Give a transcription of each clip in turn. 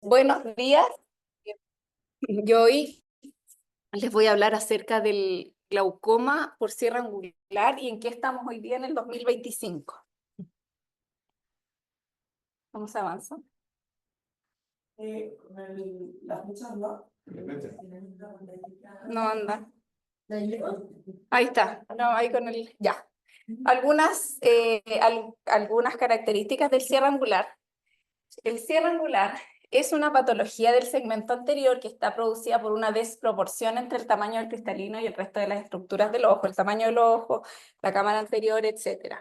Buenos días. Yo hoy les voy a hablar acerca del glaucoma por cierre angular y en qué estamos hoy día en el 2025. ¿Cómo se avanza? Las fechas no. No anda. Ahí está. No, ahí con el... Ya. Algunas características del cierre angular. El cierre angular es una patología del segmento anterior que está producida por una desproporción entre el tamaño del cristalino y el resto de las estructuras del ojo, el tamaño del ojo, la cámara anterior, etc.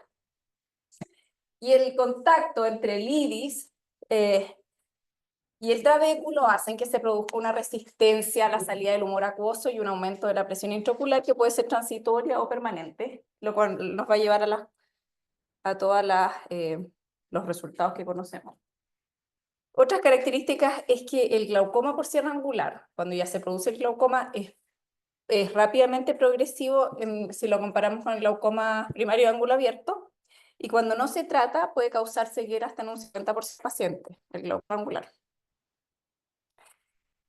Y el contacto entre el iris y el trabéculo hacen que se produzca una resistencia a la salida del humor acuoso y un aumento de la presión intraocular que puede ser transitoria o permanente, lo cual nos va a llevar a todos los resultados que conocemos. Otras características es que el glaucoma por cierre angular, cuando ya se produce el glaucoma, es rápidamente progresivo si lo comparamos con el glaucoma primario de ángulo abierto, y cuando no se trata puede causar ceguera hasta en un 50% de pacientes, el glaucoma angular.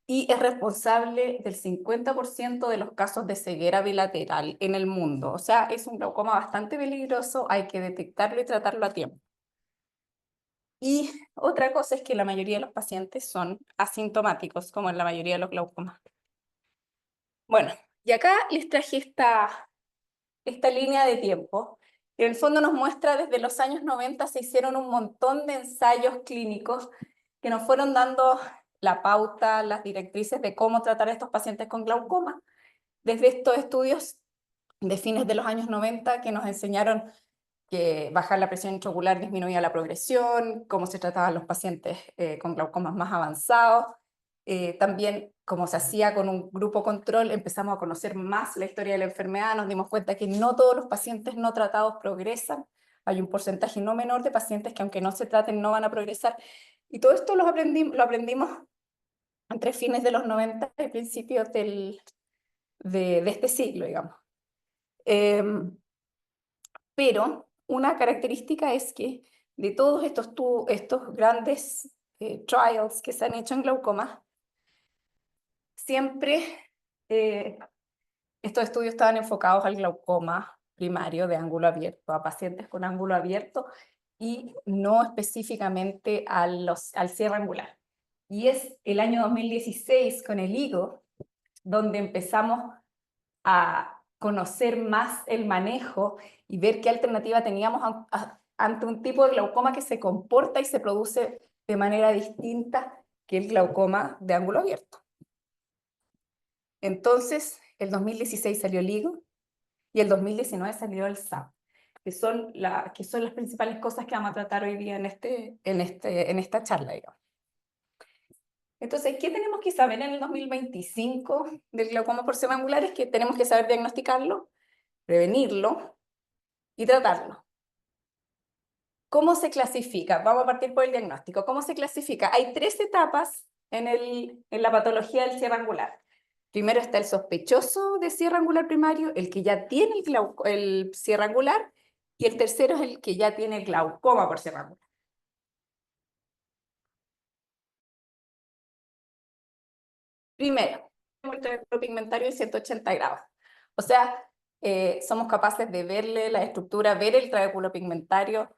Y es responsable del 50% de los casos de ceguera bilateral en el mundo. O sea, es un glaucoma bastante peligroso, hay que detectarlo y tratarlo a tiempo. Y otra cosa es que la mayoría de los pacientes son asintomáticos, como en la mayoría de los glaucomas. Bueno, y acá les traje esta línea de tiempo, que en el fondo nos muestra desde los años 90 se hicieron un montón de ensayos clínicos que nos fueron dando la pauta, las directrices de cómo tratar a estos pacientes con glaucoma. Desde estos estudios de fines de los años 90 que nos enseñaron que bajar la presión intraocular disminuía la progresión, cómo se trataban los pacientes con glaucomas más avanzados. También, como se hacía con un grupo control, empezamos a conocer más la historia de la enfermedad, nos dimos cuenta que no todos los pacientes no tratados progresan, hay un porcentaje no menor de pacientes que aunque no se traten no van a progresar. Y todo esto lo aprendimos entre fines de los 90 y principios de este siglo, digamos. Pero una característica es que de todos estos grandes trials que se han hecho en glaucoma, siempre estos estudios estaban enfocados al glaucoma primario de ángulo abierto, a pacientes con ángulo abierto y no específicamente al cierre angular. Y es el año 2016 con el higo donde empezamos a conocer más el manejo y ver qué alternativa teníamos ante un tipo de glaucoma que se comporta y se produce de manera distinta que el glaucoma de ángulo abierto. Entonces, el 2016 salió el LIGO y el 2019 salió el SAP, que son las principales cosas que vamos a tratar hoy día en esta charla, digamos. Entonces, ¿qué tenemos que saber en el 2025 del glaucoma por cierre angular? Es que tenemos que saber diagnosticarlo, prevenirlo y tratarlo. ¿Cómo se clasifica? Vamos a partir por el diagnóstico. ¿Cómo se clasifica? Hay 3 etapas en la patología del cierre angular. Primero está el sospechoso de cierre angular primario, el que ya tiene el cierre angular, y el tercero es el que ya tiene glaucoma por cierre angular. Primero, el trayecto pigmentario de 180 grados. O sea, somos capaces de verle la estructura, ver el trayecto pigmentario,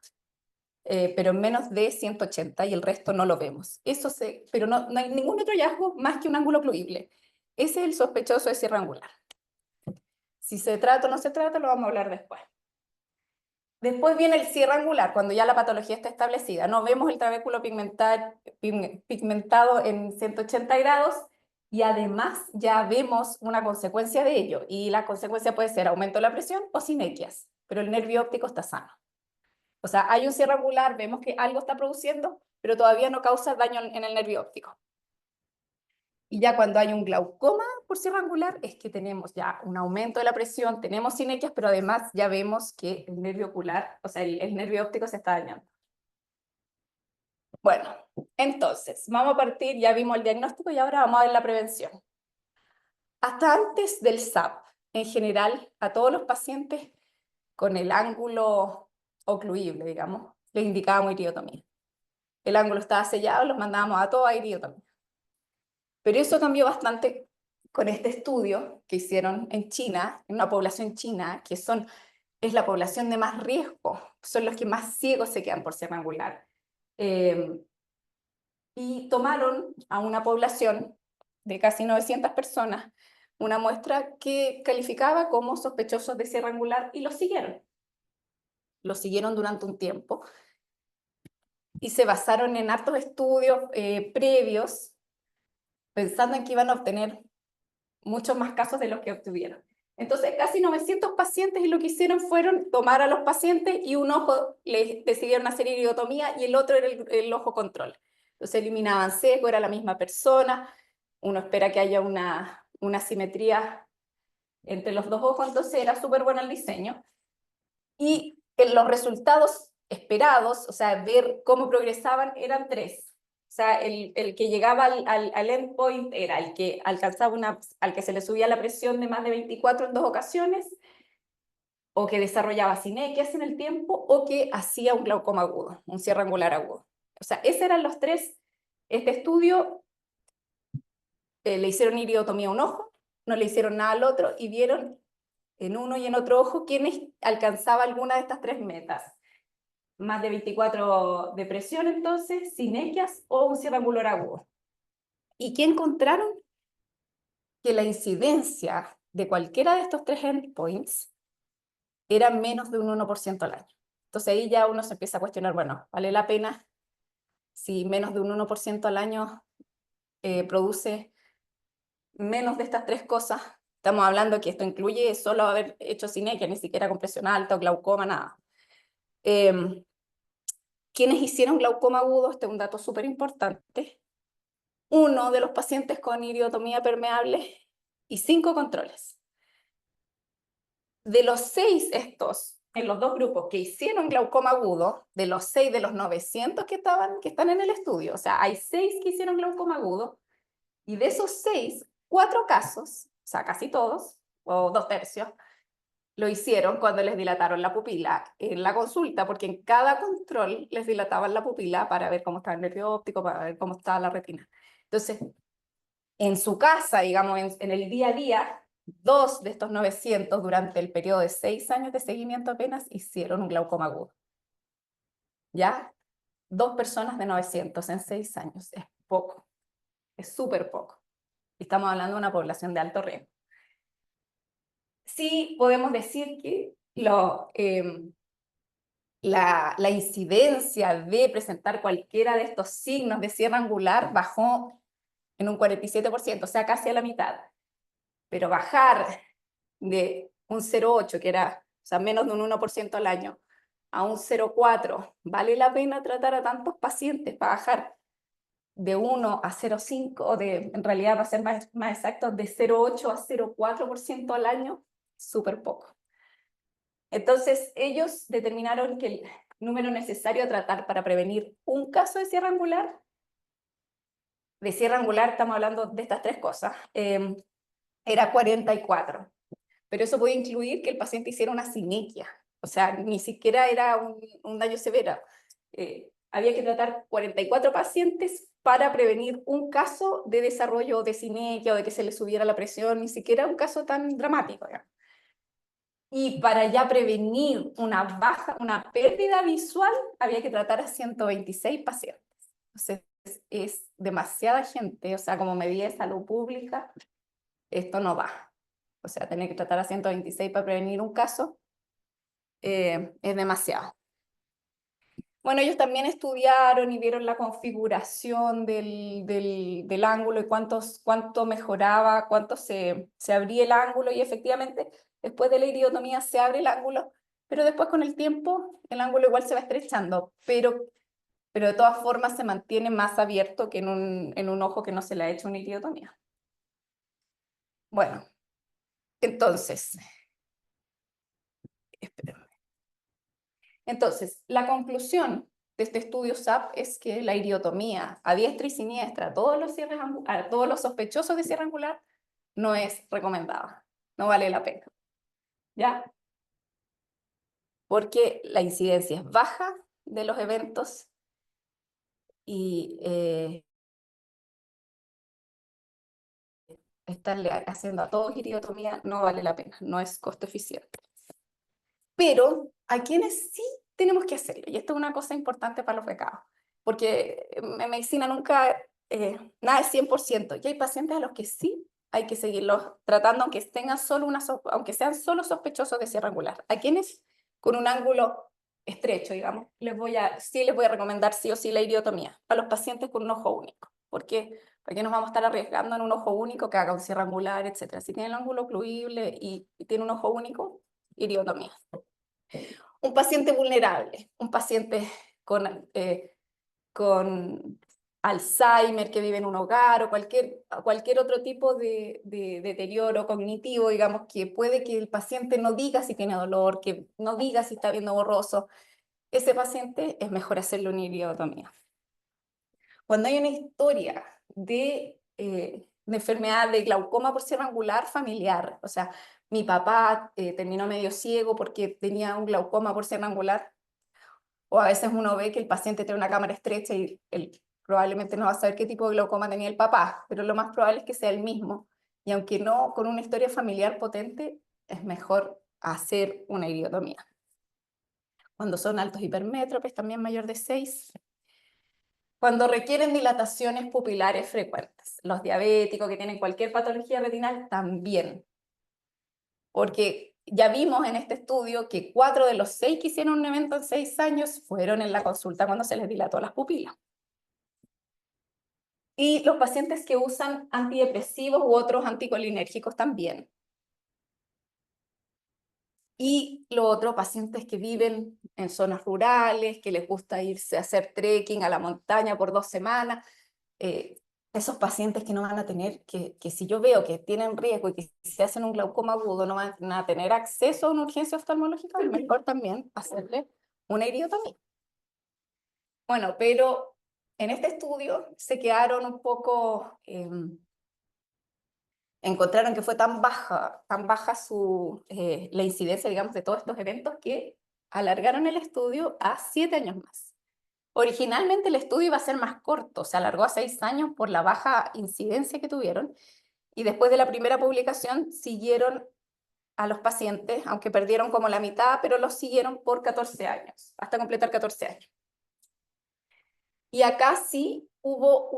pero en menos de 180 y el resto no lo vemos. Pero no hay ningún otro hallazgo más que un ángulo ocluible. Ese es el sospechoso de cierre angular. Si se trata o no se trata, lo vamos a hablar después. Después viene el cierre angular, cuando ya la patología está establecida. No vemos el trabéculo pigmentado en 180 grados y además ya vemos una consecuencia de ello. Y la consecuencia puede ser aumento de la presión o sinequias, pero el nervio óptico está sano. O sea, hay un cierre angular, vemos que algo está produciendo, pero todavía no causa daño en el nervio óptico. Y ya cuando hay un glaucoma por cierre angular es que tenemos ya un aumento de la presión, tenemos sinequias, pero además ya vemos que el nervio ocular, o sea, el nervio óptico se está dañando. Bueno, entonces, vamos a partir, ya vimos el diagnóstico y ahora vamos a ver la prevención. Hasta antes del SAP, en general, a todos los pacientes con el ángulo ocluible, digamos, les indicábamos iridotomía. El ángulo estaba sellado, los mandábamos a todos a iridotomía. Pero eso cambió bastante con este estudio que hicieron en China, en una población china, que es la población de más riesgo, son los que más ciegos se quedan por cierre angular. Y tomaron a una población de casi 900 personas, una muestra que calificaba como sospechosos de cierre angular y los siguieron. Los siguieron durante un tiempo y se basaron en hartos estudios previos, pensando en que iban a obtener muchos más casos de los que obtuvieron. Entonces, casi 900 pacientes, y lo que hicieron fueron tomar a los pacientes y un ojo les decidieron hacer iridotomía y el otro era el ojo control. Entonces eliminaban seco, era la misma persona, uno espera que haya una simetría entre los dos ojos, entonces era súper bueno el diseño. Y los resultados esperados, o sea, ver cómo progresaban, eran tres. O sea, el que llegaba al endpoint era el que alcanzaba al que se le subía la presión de más de 24 en 2 ocasiones, o que desarrollaba sinequias en el tiempo, o que hacía un glaucoma agudo, un cierre angular agudo. O sea, esos eran los tres. Este estudio le hicieron iridotomía a un ojo, no le hicieron nada al otro, y vieron en uno y en otro ojo quiénes alcanzaba alguna de estas tres metas. Más de 24 de presión, entonces, sinequias o un cierre angular agudo. ¿Y qué encontraron? Que la incidencia de cualquiera de estos tres endpoints era menos de un 1% al año. Entonces ahí ya uno se empieza a cuestionar, bueno, ¿vale la pena si menos de un 1% al año produce menos de estas tres cosas? Estamos hablando que esto incluye solo haber hecho sinequia, ni siquiera con presión alta o glaucoma, nada. ¿Quiénes hicieron glaucoma agudo? Este es un dato súper importante. Uno de los pacientes con iridotomía permeable y 5 controles. De los 6 estos, en los dos grupos que hicieron glaucoma agudo, de los 6 de los 900 que están en el estudio, o sea, hay 6 que hicieron glaucoma agudo, y de esos 6, 4 casos, o sea, casi todos, o 2/3, lo hicieron cuando les dilataron la pupila en la consulta, porque en cada control les dilataban la pupila para ver cómo estaba el nervio óptico, para ver cómo estaba la retina. Entonces, en su casa, digamos, en el día a día, 2 de estos 900 durante el periodo de 6 años de seguimiento apenas hicieron un glaucoma agudo. ¿Ya? 2 personas de 900 en 6 años. Es poco. Es súper poco. Estamos hablando de una población de alto riesgo. Sí podemos decir que la incidencia de presentar cualquiera de estos signos de cierre angular bajó en un 47%, o sea, casi a la mitad. Pero bajar de un 0,8, que era, o sea, menos de un 1% al año, a un 0,4, ¿vale la pena tratar a tantos pacientes para bajar de 1 a 0,5, o en realidad va a ser más exacto, de 0,8 a 0,4% al año? Súper poco. Entonces, ellos determinaron que el número necesario a tratar para prevenir un caso de cierre angular estamos hablando de estas tres cosas, era 44. Pero eso puede incluir que el paciente hiciera una sinequia, o sea, ni siquiera era un daño severo. Había que tratar 44 pacientes para prevenir un caso de desarrollo de sinequia o de que se le subiera la presión, ni siquiera un caso tan dramático, ¿ya? Y para ya prevenir una pérdida visual, había que tratar a 126 pacientes. Entonces, es demasiada gente, o sea, como medida de salud pública, esto no va. O sea, tener que tratar a 126 para prevenir un caso es demasiado. Bueno, ellos también estudiaron y vieron la configuración del ángulo y cuánto mejoraba, cuánto se abría el ángulo, y efectivamente después de la iridotomía se abre el ángulo, pero después con el tiempo el ángulo igual se va estrechando, pero de todas formas se mantiene más abierto que en un ojo que no se le ha hecho una iridotomía. Bueno, entonces, espérenme. Entonces, la conclusión de este estudio SAP es que la iridotomía a diestra y siniestra, a todos los sospechosos de cierre angular, no es recomendada, no vale la pena, ¿ya? Porque la incidencia es baja de los eventos y estarle haciendo a todos iridotomía no vale la pena, no es costo eficiente. Pero a quienes sí tenemos que hacerlo, y esto es una cosa importante para los becados, porque en medicina nunca, nada es 100%, y hay pacientes a los que sí hay que seguirlos tratando, aunque tengan aunque sean solo sospechosos de cierre angular. A quienes con un ángulo estrecho, digamos, sí les voy a recomendar sí o sí la iridotomía, a los pacientes con un ojo único, porque ¿para qué nos vamos a estar arriesgando en un ojo único que haga un cierre angular, etcétera? Si tiene el ángulo ocluible y tiene un ojo único, iridotomía. Un paciente vulnerable, un paciente con Alzheimer que vive en un hogar o cualquier otro tipo de deterioro cognitivo, digamos, que puede que el paciente no diga si tiene dolor, que no diga si está viendo borroso, ese paciente es mejor hacerle una iridotomía. Cuando hay una historia de enfermedad de glaucoma por cierre angular familiar, o sea, mi papá terminó medio ciego porque tenía un glaucoma por cierre angular, o a veces uno ve que el paciente tiene una cámara estrecha y él probablemente no va a saber qué tipo de glaucoma tenía el papá, pero lo más probable es que sea el mismo. Y aunque no con una historia familiar potente, es mejor hacer una iridotomía. Cuando son altos hipermétropes, también mayor de 6. Cuando requieren dilataciones pupilares frecuentes. Los diabéticos que tienen cualquier patología retinal también. Porque ya vimos en este estudio que 4 de los 6 que hicieron un evento en 6 años fueron en la consulta cuando se les dilató las pupilas. Y los pacientes que usan antidepresivos u otros anticolinérgicos también. Y lo otro, pacientes que viven en zonas rurales, que les gusta irse a hacer trekking a la montaña por 2 semanas. Esos pacientes que no van a tener, que si yo veo que tienen riesgo y que si se hacen un glaucoma agudo no van a tener acceso a una urgencia oftalmológica, es mejor también hacerle una iridotomía. Bueno, pero en este estudio se quedaron un poco, encontraron que fue tan baja la incidencia, digamos, de todos estos eventos que alargaron el estudio a 7 años más. Originalmente el estudio iba a ser más corto, se alargó a 6 años por la baja incidencia que tuvieron, y después de la primera publicación siguieron a los pacientes, aunque perdieron como la mitad, pero los siguieron por 14 años, hasta completar 14 años. Y acá sí hubo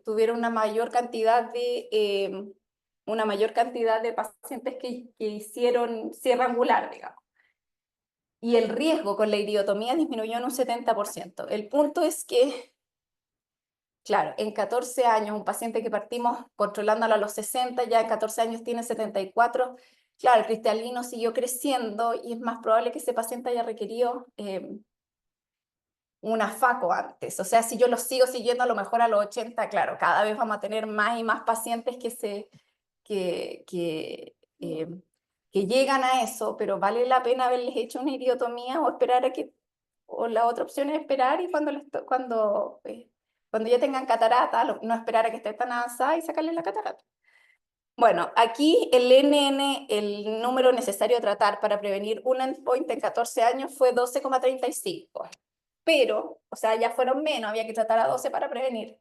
tuvieron una mayor cantidad de pacientes que hicieron cierre angular, digamos. Y el riesgo con la iridotomía disminuyó en un 70%. El punto es que, claro, en 14 años, un paciente que partimos controlándolo a los 60, ya en 14 años tiene 74, claro, el cristalino siguió creciendo y es más probable que ese paciente haya requerido una FACO antes. O sea, si yo lo sigo siguiendo a lo mejor a los 80, claro, cada vez vamos a tener más y más pacientes que llegan a eso, pero vale la pena haberles hecho una iridotomía o esperar o la otra opción es esperar y cuando ya tengan catarata, no esperar a que esté tan avanzada y sacarle la catarata. Bueno, aquí el NN, el número necesario a tratar para prevenir un endpoint en 14 años fue 12,35. Pero, o sea, ya fueron menos, había que tratar a 12 para prevenir.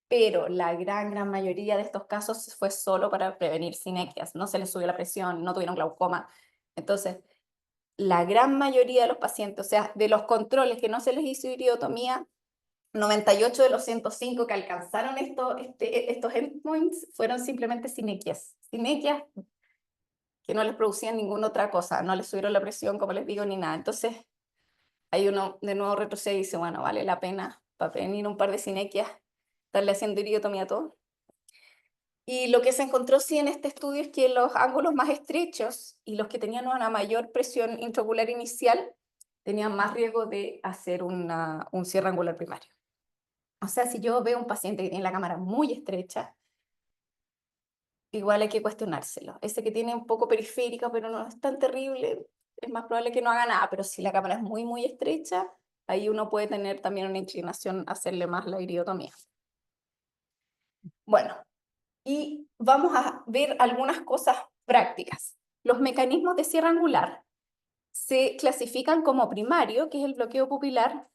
Pero la gran mayoría de estos casos fue solo para prevenir sinequias. No se les subió la presión, no tuvieron glaucoma. Entonces, la gran mayoría de los pacientes, o sea, de los controles que no se les hizo iridotomía, 98 de los 105 que alcanzaron estos endpoints fueron simplemente sinequias. Sinequias que no les producían ninguna otra cosa, no les subieron la presión, como les digo, ni nada. Entonces, ahí uno de nuevo retrocede y dice, bueno, vale la pena para prevenir un par de sinequias, darle haciendo iridotomía a todo. Y lo que se encontró sí en este estudio es que los ángulos más estrechos y los que tenían una mayor presión intraocular inicial tenían más riesgo de hacer un cierre angular primario. O sea, si yo veo un paciente que tiene la cámara muy estrecha, igual hay que cuestionárselo. Ese que tiene un poco periférica, pero no es tan terrible, es más probable que no haga nada, pero si la cámara es muy estrecha, ahí uno puede tener también una inclinación a hacerle más la iridotomía. Bueno, y vamos a ver algunas cosas prácticas. Los mecanismos de cierre angular se clasifican como primario, que es el bloqueo pupilar,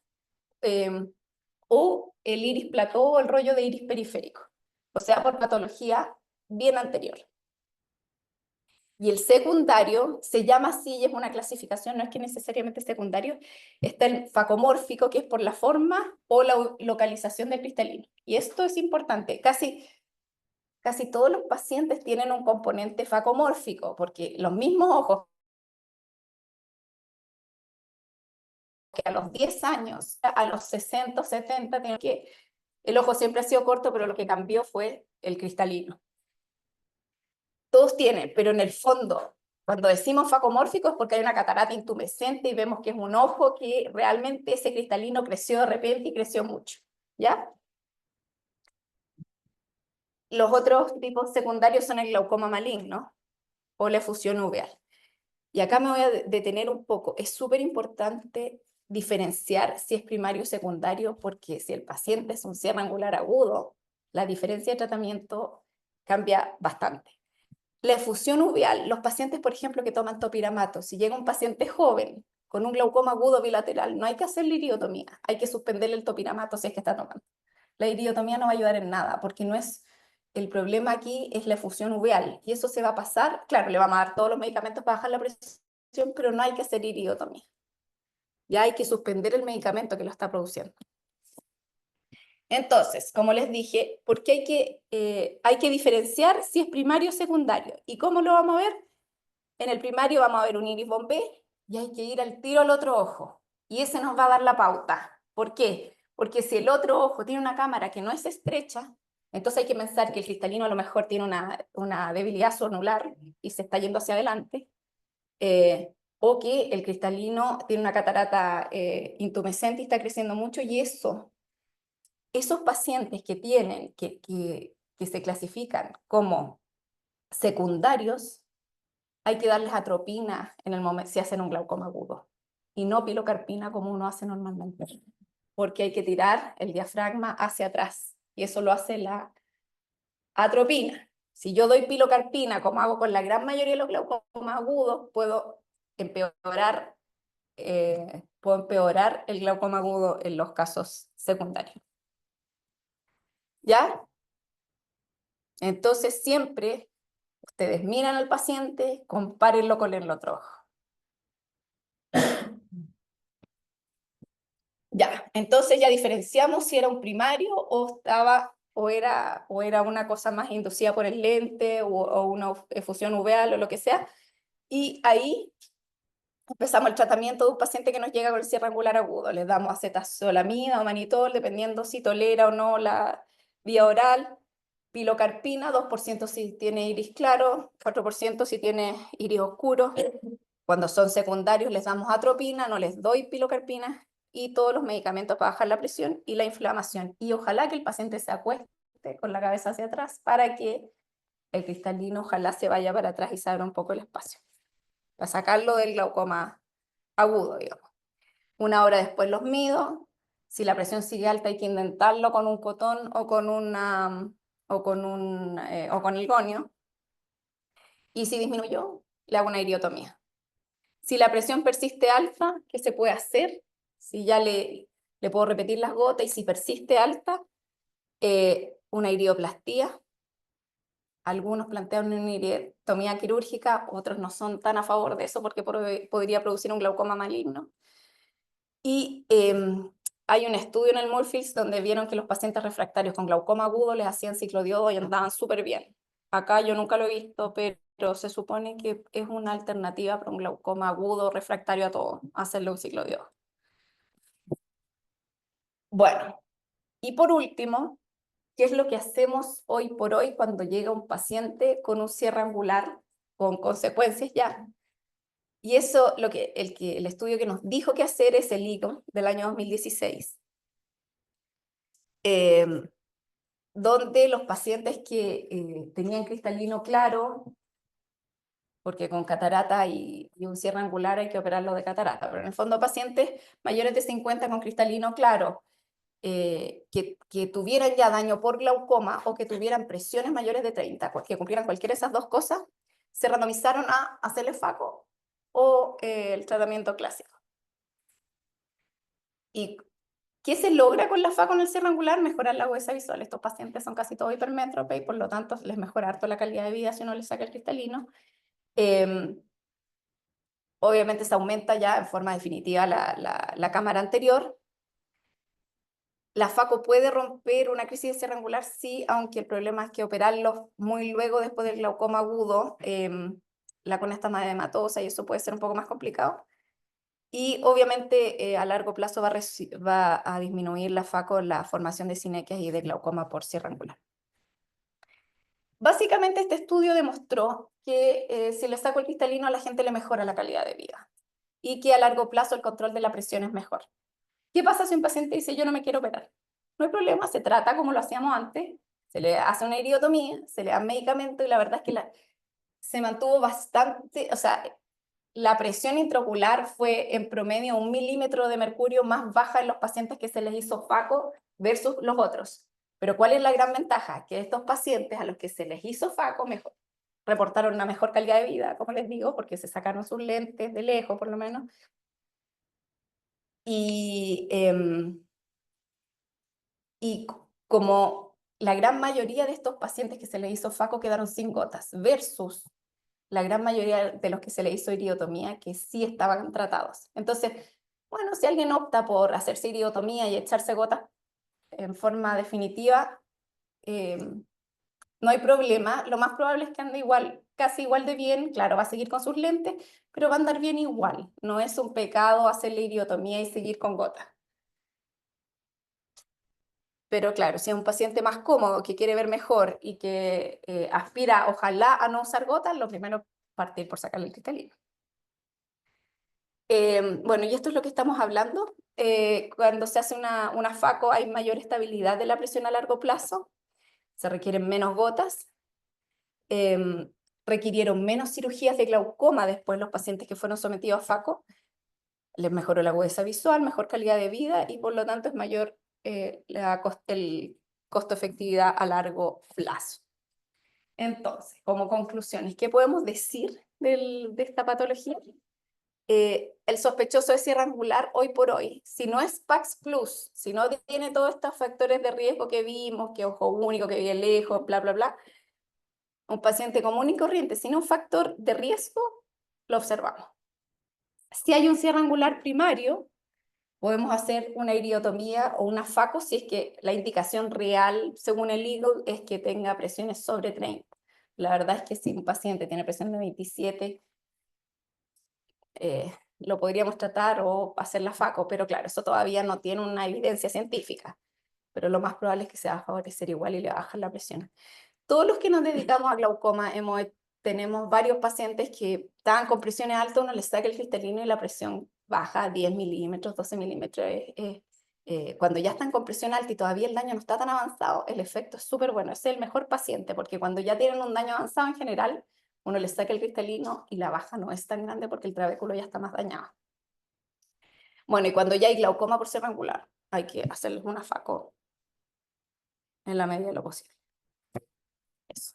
o el iris plató o el rollo de iris periférico. O sea, por patología bien anterior. Y el secundario se llama así y es una clasificación, no es que necesariamente secundario. Está el facomórfico, que es por la forma o la localización del cristalino. Y esto es importante. Casi todos los pacientes tienen un componente facomórfico, porque los mismos ojos que a los 10 años, a los 60 o 70, tienen que el ojo siempre ha sido corto, pero lo que cambió fue el cristalino. Todos tienen, pero en el fondo, cuando decimos facomórfico es porque hay una catarata intumescente y vemos que es un ojo que realmente ese cristalino creció de repente y creció mucho, ¿ya? Los otros tipos secundarios son el glaucoma maligno o la efusión uveal. Y acá me voy a detener un poco. Es súper importante diferenciar si es primario o secundario, porque si el paciente es un cierre angular agudo, la diferencia de tratamiento cambia bastante. La efusión uveal, los pacientes, por ejemplo, que toman topiramato, si llega un paciente joven con un glaucoma agudo bilateral, no hay que hacerle iridotomía, hay que suspenderle el topiramato si es que está tomando. La iridotomía no va a ayudar en nada, porque no es, el problema aquí es la efusión uveal, y eso se va a pasar, claro, le vamos a dar todos los medicamentos para bajar la presión, pero no hay que hacer iridotomía. Ya hay que suspender el medicamento que lo está produciendo. Entonces, como les dije, porque hay que diferenciar si es primario o secundario. ¿Y cómo lo vamos a ver? En el primario vamos a ver un iris bombé y hay que ir al tiro al otro ojo. Y ese nos va a dar la pauta. ¿Por qué? Porque si el otro ojo tiene una cámara que no es estrecha, entonces hay que pensar que el cristalino a lo mejor tiene una debilidad zonular y se está yendo hacia adelante, o que el cristalino tiene una catarata intumescente y está creciendo mucho, y esos pacientes que tienen, que se clasifican como secundarios, hay que darles atropina en el momento si hacen un glaucoma agudo y no pilocarpina como uno hace normalmente, porque hay que tirar el diafragma hacia atrás y eso lo hace la atropina. Si yo doy pilocarpina, como hago con la gran mayoría de los glaucomas agudos, puedo empeorar el glaucoma agudo en los casos secundarios. ¿Ya? Entonces siempre ustedes miran al paciente, compárenlo con el otro ojo. Ya, entonces ya diferenciamos si era un primario o era una cosa más inducida por el lente o una efusión uveal o lo que sea. Y ahí empezamos el tratamiento de un paciente que nos llega con el cierre angular agudo. Le damos acetazolamida o manitol, dependiendo si tolera o no la vía oral. Pilocarpina, 2% si tiene iris claro, 4% si tiene iris oscuro. Cuando son secundarios les damos atropina, no les doy pilocarpina, y todos los medicamentos para bajar la presión y la inflamación. Y ojalá que el paciente se acueste con la cabeza hacia atrás para que el cristalino ojalá se vaya para atrás y se abra un poco el espacio, para sacarlo del glaucoma agudo, digamos. Una hora después los mido. Si la presión sigue alta hay que intentarlo con un cotón o con el gonio. Y si disminuyó, le hago una iridotomía. Si la presión persiste alta, ¿qué se puede hacer? Si ya le puedo repetir las gotas y si persiste alta, una iridoplastía. Algunos plantean una iridotomía quirúrgica, otros no son tan a favor de eso porque podría producir un glaucoma maligno. Y hay un estudio en el Moorfields donde vieron que los pacientes refractarios con glaucoma agudo les hacían ciclodiodo y andaban súper bien. Acá yo nunca lo he visto, pero se supone que es una alternativa para un glaucoma agudo refractario a todo, hacerle un ciclodiodo. Bueno, y por último, ¿qué es lo que hacemos hoy por hoy cuando llega un paciente con un cierre angular con consecuencias ya? Y eso, el estudio que nos dijo qué hacer es el ICO del año 2016, donde los pacientes que tenían cristalino claro, porque con catarata y un cierre angular hay que operarlo de catarata, pero en el fondo pacientes mayores de 50 con cristalino claro, que tuvieran ya daño por glaucoma o que tuvieran presiones mayores de 30, que cumplieran cualquiera de esas dos cosas, se randomizaron a hacerle FACO o el tratamiento clásico. ¿Y ¿Qué se logra con la FA con el cierre angular? Mejorar la agudeza visual. Estos pacientes son casi todos hipermétropes y por lo tanto les mejora harto la calidad de vida si uno les saca el cristalino. Obviamente se aumenta ya en forma definitiva la cámara anterior. La FACO puede romper una crisis de cierre angular, sí, aunque el problema es que operarlos muy luego después del glaucoma agudo, la cona está más edematosa y eso puede ser un poco más complicado. Y obviamente a largo plazo va a disminuir la FACO la formación de sinequias y de glaucoma por cierre angular. Básicamente este estudio demostró que si le saco el cristalino a la gente le mejora la calidad de vida y que a largo plazo el control de la presión es mejor. ¿Qué pasa si un paciente dice yo no me quiero operar? No hay problema, se trata como lo hacíamos antes, se le hace una iridotomía, se le da medicamento y la verdad es que se mantuvo bastante, o sea, la presión intraocular fue en promedio 1 milímetro de mercurio más baja en los pacientes que se les hizo FACO versus los otros. Pero ¿cuál es la gran ventaja? Que estos pacientes a los que se les hizo FACO reportaron una mejor calidad de vida, como les digo, porque se sacaron sus lentes de lejos por lo menos. Y como la gran mayoría de estos pacientes que se les hizo FACO quedaron sin gotas, versus la gran mayoría de los que se les hizo iridotomía que sí estaban tratados. Entonces, bueno, si alguien opta por hacerse iridotomía y echarse gotas en forma definitiva, no hay problema. Lo más probable es que ande igual, casi igual de bien. Claro, va a seguir con sus lentes, pero va a andar bien igual. No es un pecado hacerle iridotomía y seguir con gotas. Pero claro, si es un paciente más cómodo, que quiere ver mejor y que aspira, ojalá, a no usar gotas, lo primero es partir por sacarle el cristalino. Bueno, y esto es lo que estamos hablando. Cuando se hace una FACO hay mayor estabilidad de la presión a largo plazo, se requieren menos gotas, requirieron menos cirugías de glaucoma después los pacientes que fueron sometidos a FACO, les mejoró la agudeza visual, mejor calidad de vida y por lo tanto es mayor el costo-efectividad a largo plazo. Entonces, como conclusiones, ¿qué podemos decir de esta patología? El sospechoso de cierre angular hoy por hoy, si no es PAX Plus, si no tiene todos estos factores de riesgo que vimos, que ojo único, que vive lejos, bla, bla, bla, un paciente común y corriente sin un factor de riesgo, lo observamos. Si hay un cierre angular primario, podemos hacer una iridotomía o una FACO si es que la indicación real, según el Eagle, es que tenga presiones sobre 30. La verdad es que si un paciente tiene presión de 27, lo podríamos tratar o hacer la FACO, pero claro, eso todavía no tiene una evidencia científica, pero lo más probable es que se va a favorecer igual y le bajan la presión. Todos los que nos dedicamos a glaucoma tenemos varios pacientes que estaban con presiones altas, uno les saca el cristalino y la presión baja a 10 milímetros, 12 milímetros. Cuando ya están con presión alta y todavía el daño no está tan avanzado, el efecto es súper bueno, es el mejor paciente, porque cuando ya tienen un daño avanzado en general, uno les saca el cristalino y la baja no es tan grande porque el trabéculo ya está más dañado. Bueno, y cuando ya hay glaucoma por cierre angular, hay que hacerles una FACO en la medida de lo posible. Eso.